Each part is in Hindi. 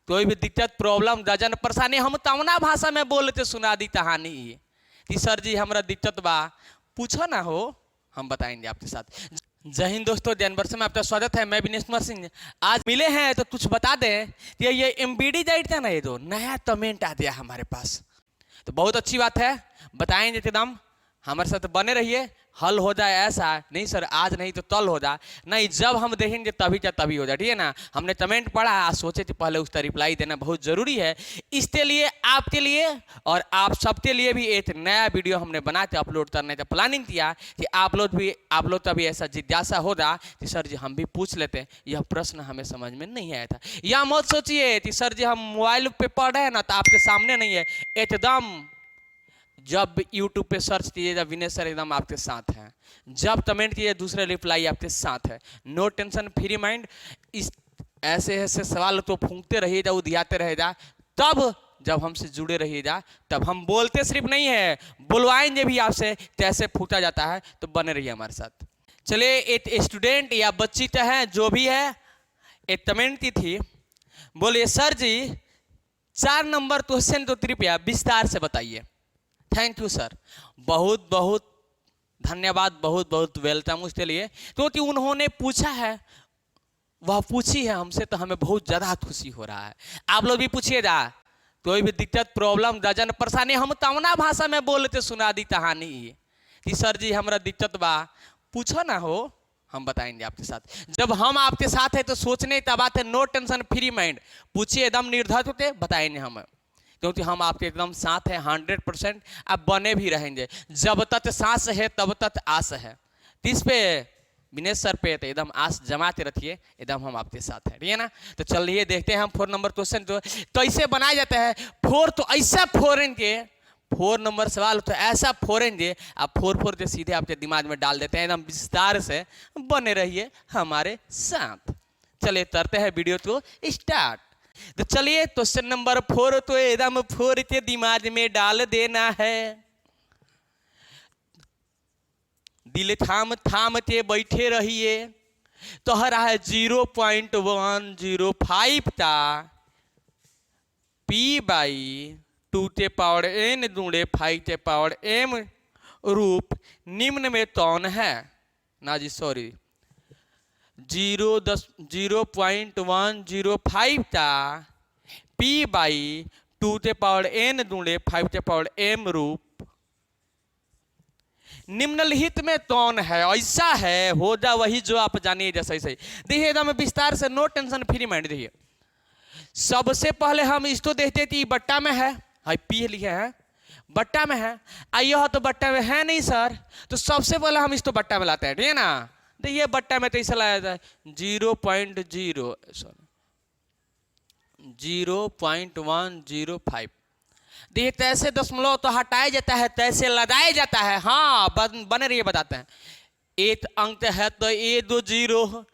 कोई भी दिक्कत प्रॉब्लम गजन परेशानी हम तमना भाषा में बोलते सुना दी कहानी कि सर जी हमारा दिक्कत बा पूछो ना हो, हम बताएंगे आपके साथ। जय हिंद दोस्तों, जैन वर्ष में आपका स्वागत है। मैं विनेश कुमार सिंह। आज मिले हैं तो कुछ बता दें कि ये एमबीडी डाइट था ना, ये तो नया कमेंट आ गया हमारे पास, तो बहुत अच्छी बात है, बताएंगे एकदम। हमारे साथ बने रहिए। हल हो जाए ऐसा नहीं सर आज नहीं तो कल हो जाए, नहीं जब हम देखेंगे तभी क्या तभी हो जाए, ठीक है ना। हमने कमेंट पढ़ा, आज सोचे थे पहले उसका रिप्लाई देना बहुत ज़रूरी है। इसके लिए आपके लिए और आप सबके लिए भी एक नया वीडियो हमने बना के अपलोड करने का प्लानिंग किया कि आप लोग का भी ऐसा जिज्ञासा होगा कि सर जी हम भी पूछ लेते, यह प्रश्न हमें समझ में नहीं आया था। या मत सोचिए कि सर जी हम मोबाइल पे पढ़ रहे हैं ना तो आपके सामने नहीं है, एकदम जब YouTube पे सर्च कीजिए जब विनेश सर एकदम आपके साथ हैं, जब कमेंट कीजिए दूसरे रिप्लाई आपके साथ है। No tension, free mind. इस ऐसे ऐसे सवाल तो फूंकते रहिएगा, उधियाते रहेगा, तब जब हमसे जुड़े रहिएगा तब हम बोलते सिर्फ नहीं है, बुलवाएंगे भी आपसे कैसे फूटा जाता है, तो बने रहिए हमारे साथ। चलिए, एक स्टूडेंट या बच्ची तो है जो भी है, एक कमेंट की थी, बोलिए सर जी 4 नंबर क्वेश्चन तो कृपया विस्तार से बताइए। थैंक यू सर, बहुत बहुत धन्यवाद, बहुत बहुत वेलकम उसके लिए, क्योंकि उन्होंने पूछा है, वह पूछी है हमसे, तो हमें बहुत ज़्यादा खुशी हो रहा है। आप लोग भी पूछिएगा, कोई भी दिक्कत प्रॉब्लम गजन परेशानी हम तमना भाषा में बोलते सुना दी कहानी कि सर जी हमारा दिक्कत बा पूछो ना हो, हम बताएंगे आपके साथ। जब हम आपके साथ है तो सोचने की बात है, नो टेंशन, फ्री माइंड, पूछिए एकदम निर्धारित होते बताएंगे हम, क्योंकि हम आपके एकदम साथ हैं 100%। आप बने भी रहेंगे, जब तक सांस है तब तक आस है। इस पे विनेश सर पे तो एकदम आस जमाते रखिए, एकदम हम आपके साथ हैं, ठीक है ना। तो चलिए देखते हैं हम 4 नंबर क्वेश्चन तो कैसे बनाया जाता है। 4 तो ऐसा फोरेंगे, 4 नंबर सवाल तो ऐसा फोरेंगे, आप 4 के सीधे आपके दिमाग में डाल देते हैं, एकदम विस्तार से बने रहिए हमारे साथ। चलिए करते हैं वीडियो को स्टार्ट। तो चलिए क्वेश्चन नंबर 4 तो एकदम 4 के दिमाग में डाल देना है। दिल थाम थाम के बैठे रहिए, तो हरा है 0.105 का P बाई 2 के पावर n गुणे 5 के पावर m रूप निम्न में कौन है ना जी, सॉरी 0.105 का P बाई 2 के पावर n गुणे 5 के पावर m रूप निम्नलिखित में कौन है। ऐसा है हो जा वही जो आप जानिए, जैसा सही देखिए एकदम विस्तार से, नो टेंशन, फ्री माइंड रहिए। सबसे पहले हम इसको देखते कि बट्टा में है, P लिखे हैं बट्टा में है, यह तो बट्टा में है नहीं सर, तो सबसे पहले हम इसको बट्टा में लाते हैं, ठीक है ना। देखिए बट्टा में तो ऐसा लाया जाता है 0.105। देखिए तैसे दशमलव तो हटाया जाता है, तैसे लगाया जाता है। हाँ बने रहिए, बताते हैं। एक अंक है तो ये 2 0,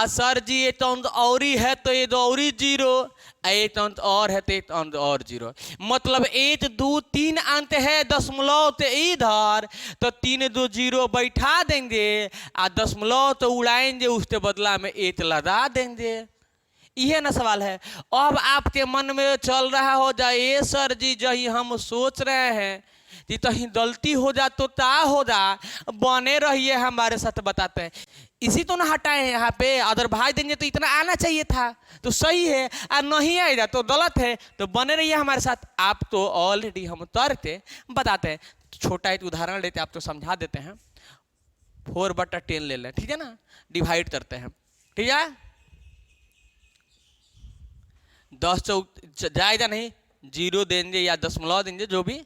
सर जी एक अंक और है तो ये 2 और 0, एक अंक और है तो एक अंक और 0, मतलब 1 2 3 अंक है दशमलव तो इधर, तो 3 2 0 बैठा देंगे, दशमलव तो उड़ाएंगे, उसके बदला में 1 लगा देंगे। यह ना सवाल है। अब आपके मन में चल रहा हो जाए, ये सर जी जही हम सोच रहे हैं कि कहीं गलती हो जा तो ता हो जा, बने रहिए हमारे साथ, बताते हैं। इसी तो ना हटाए हैं यहाँ पे, अदरवाइज देंगे तो इतना आना चाहिए था, तो सही है, और नहीं आएगा तो गलत है, तो बने रहिए हमारे साथ। आप तो ऑलरेडी हम करते बताते हैं। छोटा एक उदाहरण लेते आपको समझा देते हैं। 4/10 ले लें, ठीक है ना, डिवाइड करते हैं, ठीक है। 10 चौक जाएगा नहीं, 0 देंगे या दशमलव देंगे, जो भी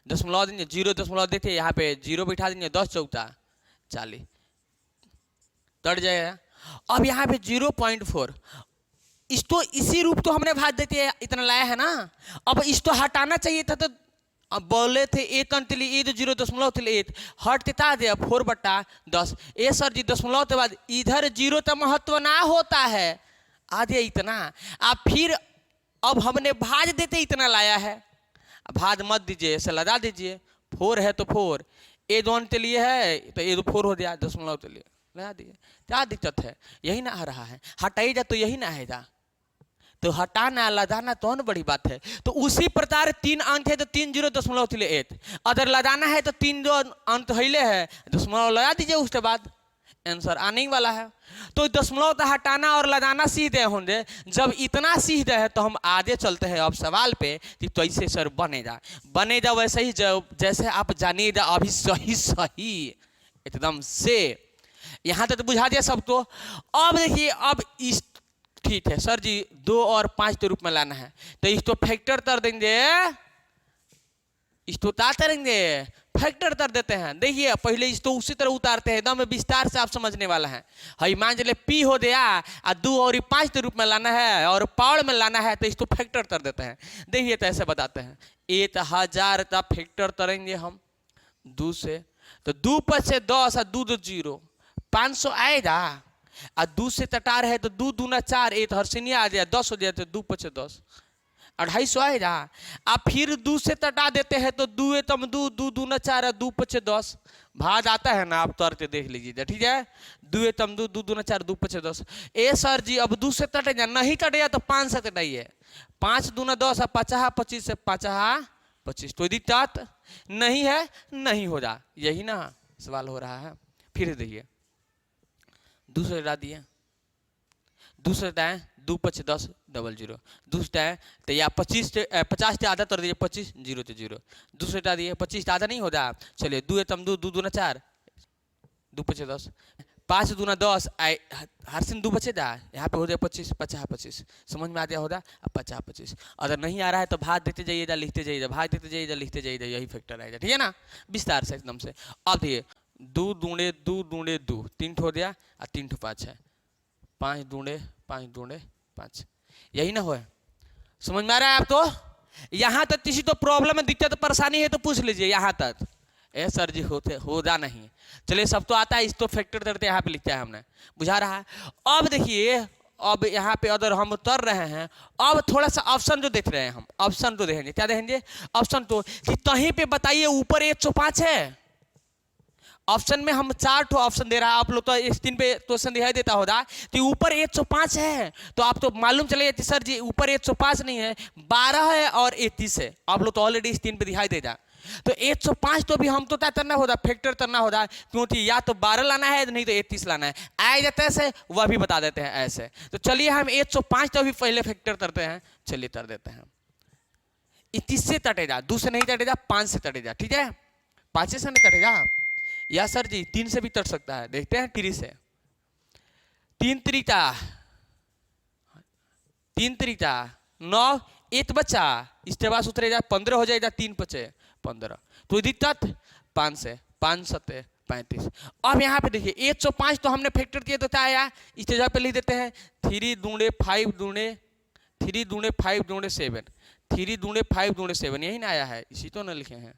दशमलव देंगे, 0 दशमलव देते यहाँ पे 0 बिठा देंगे, 10 चौका 40 कट जाएगा। अब यहाँ पे 0.4, इसको इसी रूप तो हमने भाग देते इतना लाया है ना। अब इसको हटाना चाहिए था, तो अब बोले थे 1 अंक लिए 0 दशमलव थे 1 हट किता दे 4/10। ये सर जी दशमलव के बाद इधर 0 का महत्व ना होता है, आधे इतना। आप फिर अब हमने भाज देते इतना लाया है, भाज मत दीजिए, ऐसे लगा दीजिए। 4 है तो 4, ए 1 के लिए है तो ए 4 हो गया, दशमलव के लिए लगा दीजिए। क्या दिक्कत है, यही ना आ रहा है, हटाई जा तो यही ना आएगा। तो हटाना लदाना तो न बड़ी बात है। तो उसी प्रकार 3 अंक है तो 3 0.8, अगर लदाना है तो 3 जो अंक हिले है दशमलव लगा दीजिए, उसके बाद आंसर आने ही वाला है। तो दशमलव तो हटाना और लगाना सीधे होंगे। जब इतना सीधे है तो हम आगे चलते हैं अब सवाल पे कि कैसे सर बनेगा वैसे ही जैसे आप जानिएगा अभी सही सही एकदम से। यहाँ तक तो बुझा दिया सबको। अब देखिए अब इस ठीक है सर जी 2 और 5 के रूप में लाना है तो इसको फैक्टर कर देंगे, इसको क्या करेंगे फैक्टर कर देते हैं। देखिए पहले इसको उसी तरह उतारते हैं, एकदम विस्तार से आप समझने वाला है। हई मान चले पी हो गया और 2 और 5 के रूप में लाना है और पावर में लाना है तो इसको फैक्टर कर देते हैं। देखिए तो ऐसे बताते हैं 1000 का फैक्टर करेंगे हम 2 से, तो 2 पर से 10 और 2 2 0 500 आएगा। और 2 से तटार है तो 2 दूना 4, 1 हर्षिनी आ जाए 10 हो जाए तो 2 5 10 250 आएगा। आप फिर 2 से तटा देते हैं तो 2 तम 2 2 दूना 4 2 5 10 भाग आता है ना, आप तौर पे देख लीजिए ठीक है। 2 तम 2 2 दूना 4 2 5 10। ए सर जी अब 2 से तटेगा नहीं तटेगा तो 5 से तटाइए, 5 दूना 10 और 50 25 से 50 25। कोई दिक्कत नहीं है, नहीं हो रहा, यही ना सवाल हो रहा है। फिर देखिए दूसरे हटा दिए, दूसरे टाइम 2 5 10 00, दूसरा है तो या 50 से आधा कर दीजिए 25 0 से 0, दूसरे हटा दिए 25 से आधा नहीं होता। चलिए 2 तम 2 2 दूना 4 2 5 10 5 दूना 10 हर 2 बचे जा, यहाँ पे हो जाए 25 50 25। समझ में आ गया होगा। अब 50 25 अगर नहीं आ रहा है तो भाग देते जाइएगा लिखते जाइएगा, भाग देते जाइएगा लिखते जाइएगा, यही फैक्टर आएगा ठीक है ना विस्तार से एकदम से। अब देखिए 2 दूणे 2 दूणे 2 3 हो गया और 3 5 है, 5 दूणे 5 दूणे 5, यही ना हो। समझ में आ रहा है आपको। यहाँ तक किसी तो प्रॉब्लम में दिक्कत परेशानी है तो पूछ लीजिए यहाँ तक। ए सर जी होगा नहीं, चलिए सब तो आता है, इस तो फैक्टर करते यहाँ पे लिखा है हमने, बुझा रहा है। अब देखिए अब यहाँ पे अगर हम कर रहे हैं, अब थोड़ा सा ऑप्शन जो देख रहे हैं हम, ऑप्शन तो देखेंगे, क्या देखेंगे ऑप्शन तो कि कहीं पे बताइए ऊपर 105 है। ऑप्शन में हम 4 ठो ऑप्शन दे रहा है, आप लोग तो स्क्रीन पे क्वेश्चन दिखाई देता होगा तो ऊपर 105 है। तो आप तो मालूम चले कि सर जी ऊपर 105 नहीं है 12 है और 31 है, आप लोग तो ऑलरेडी स्क्रीन पे दिखाई देगा। तो 105 तो भी हम तो क्या करना होगा फैक्टर करना होगा, क्योंकि या तो 12 लाना है नहीं तो 31 लाना है। आए जाते ऐसे वह भी बता देते हैं ऐसे। तो चलिए हम 105 तो भी पहले फैक्टर करते हैं, चलिए कर देते हैं। 31 से तटेगा, 2 से नहीं तटेगा 5 से तटेगा ठीक है, 5 से नहीं तटेगा। या सर जी 3 से भी तट सकता है, देखते हैं 3 से। 3 त्रिका 9 1 बचा, इसके बाद उतरेगा 15 हो जाएगा, 3 5 15। तो दिक्कत 5 से 5 7 35। अब यहाँ पे देखिए 105 तो हमने फैक्टर किया तो क्या आया, इस जगह पे लिख देते हैं 3 दूणे 5 दूणे 3 दूणे 5 दूणे 7, 3 दूणे 5 दूणे 7, यही ना आया है, इसी तो ना लिखे हैं।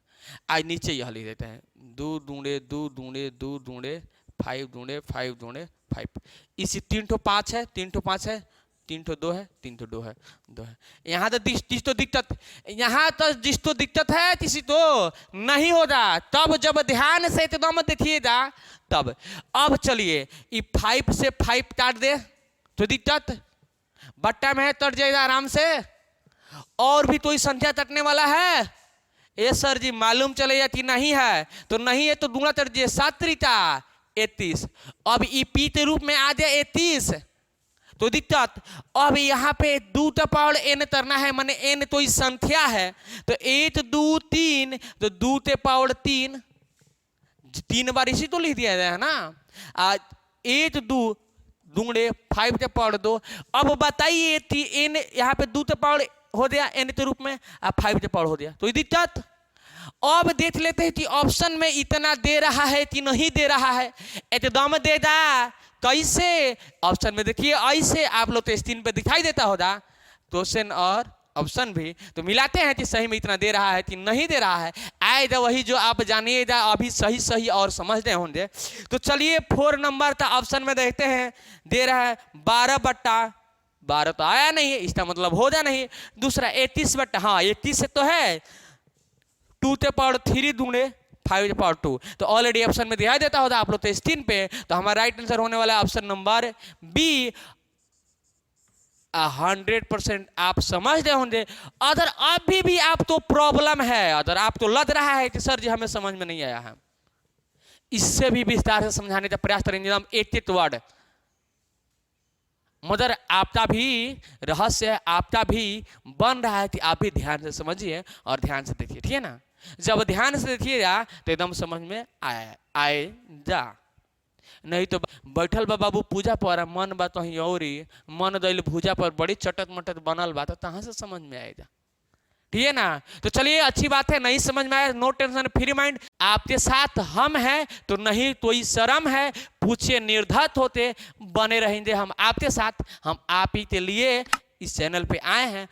आज नीचे यह लिख देते हैं 2 दूणे 2 दूणे 2 दूणे 5 दूणे 5 दूणे 5। इसी 3 ठो 5 है, 3 ठो 5 है, 3 ठो 2 है, 3 ठो 2 है 2 है। यहाँ तो जिस तो दिक्कत, यहाँ तो जिस तो दिक्कत है किसी तो नहीं होगा, तब जब ध्यान से एकदम देखिएगा तब। अब चलिए ये 5 से 5 काट दे तो दिक्कत बट्टा में है तट जाएगा आराम से। और भी कोई संख्या तटने वाला है? ए सर जी मालूम चलेगा कि नहीं है, तो नहीं है तो दूना तट जाइए 7 त्रिका 31। अब ई पी के रूप में आ जाए 31 तो दिक्कत। अब यहाँ पे 2 का पावर n करना है, माने n तो इस संख्या है तो 1 2 3 तो 2 के पावर 3 बार इसी तो लिख दिया है ना। 1 2 दूंगे 5 के पावर 2। अब बताइए कि n यहाँ पे 2 के पावर हो गया n के रूप में, अब 5 के पावर हो गया तो दिक्कत। अब देख लेते हैं कि ऑप्शन में इतना दे रहा है कि नहीं दे रहा है। एकदम दे दा कैसे, ऑप्शन में देखिए ऐसे, आप लोग तो स्क्रीन पे दिखाई देता होगा क्वेश्चन और ऑप्शन भी, तो मिलाते हैं कि सही में इतना दे रहा है कि नहीं दे रहा है। आएगा वही जो आप जानिएगा अभी सही सही और समझते होंगे। तो चलिए 4 नंबर था ऑप्शन में देखते हैं, दे रहा है 12/12 तो आया नहीं है, इसका मतलब हो जा नहीं। दूसरा 31/, हाँ 31 से तो है, 2 के पावर 3 दूंगे 5 के पावर 2 तो ऑलरेडी ऑप्शन में दिखाई देता होगा आप लोग तो स्क्रीन पे। तो हमारा राइट आंसर होने वाला है ऑप्शन नंबर बी 100% आप समझते होंगे। अगर अभी भी आप तो प्रॉब्लम है, अगर आप तो लग रहा है कि सर जी हमें समझ में नहीं आया है, इससे भी विस्तार से समझाने का प्रयास करेंगे। हम एक वर्ड मगर आपका भी रहस्य आपका भी बन रहा है कि आप भी ध्यान से समझिए और ध्यान से देखिए, ठीक है ना। जब ध्यान से देखिएगा तो एकदम समझ में आएगा। नहीं तो बैठल बा बाबू पूजा पर, मन बा कहीं और ही, मन दैल भूजा पर बड़ी चटक मटक बनल बा, तो कहाँ से समझ में आएगा, ठीक है ना। तो चलिए अच्छी बात है, नहीं समझ में आया नो टेंशन, फ्री माइंड, आपके साथ हम हैं तो नहीं कोई शर्म है, पूछे निर्धत होते बने रहेंगे हम आपके साथ। हम आप ही के लिए इस चैनल पे आए हैं,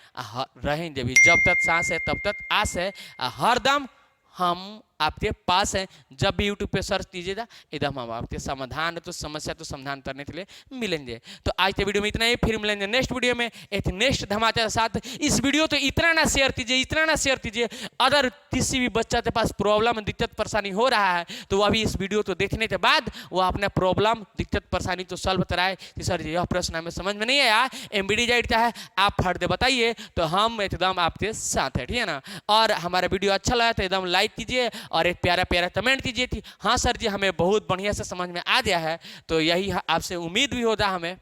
रहेंगे भी, जब तक सांस है तब तक आस है, हरदम हम आपके पास हैं। जब भी यूट्यूब पे सर्च कीजिएगा एकदम हम आपके समाधान तो समस्या तो समाधान करने के लिए मिलेंगे। तो आज के वीडियो में इतना ही, फिर मिलेंगे नेक्स्ट वीडियो में एक नेक्स्ट धमाके के साथ। इस वीडियो तो इतना ना शेयर कीजिए, इतना ना शेयर कीजिए, अगर किसी भी बच्चा के पास प्रॉब्लम दिक्कत परेशानी हो रहा है तो वह भी इस वीडियो को देखने के बाद वह अपना प्रॉब्लम दिक्कत परेशानी तो सॉल्व कराए कि सर यह प्रश्न हमें समझ में नहीं आया, एमबीडी का है, आप फट दे बताइए, तो हम एकदम आपके साथ है, ठीक है ना। और हमारा वीडियो अच्छा लगा तो एकदम लाइक कीजिए और एक प्यारा प्यारा कमेंट कीजिए थी, हाँ सर जी हमें बहुत बढ़िया से समझ में आ गया है। तो यही आपसे उम्मीद भी होता हमें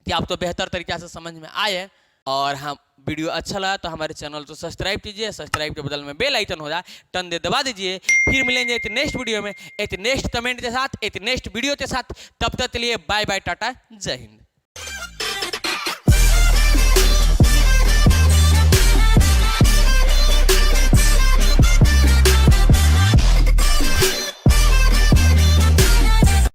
कि आप तो बेहतर तरीके से समझ में आए। और हम वीडियो अच्छा लगा तो हमारे चैनल को सब्सक्राइब कीजिए, सब्सक्राइब के बदल में बेल आइकन हो जाए टन दे दबा दीजिए। फिर मिलेंगे एक नेक्स्ट वीडियो में एक नेक्स्ट कमेंट के साथ, एक नेक्स्ट वीडियो के साथ। तब तक के लिए बाय बाय, टाटा, जय हिंद।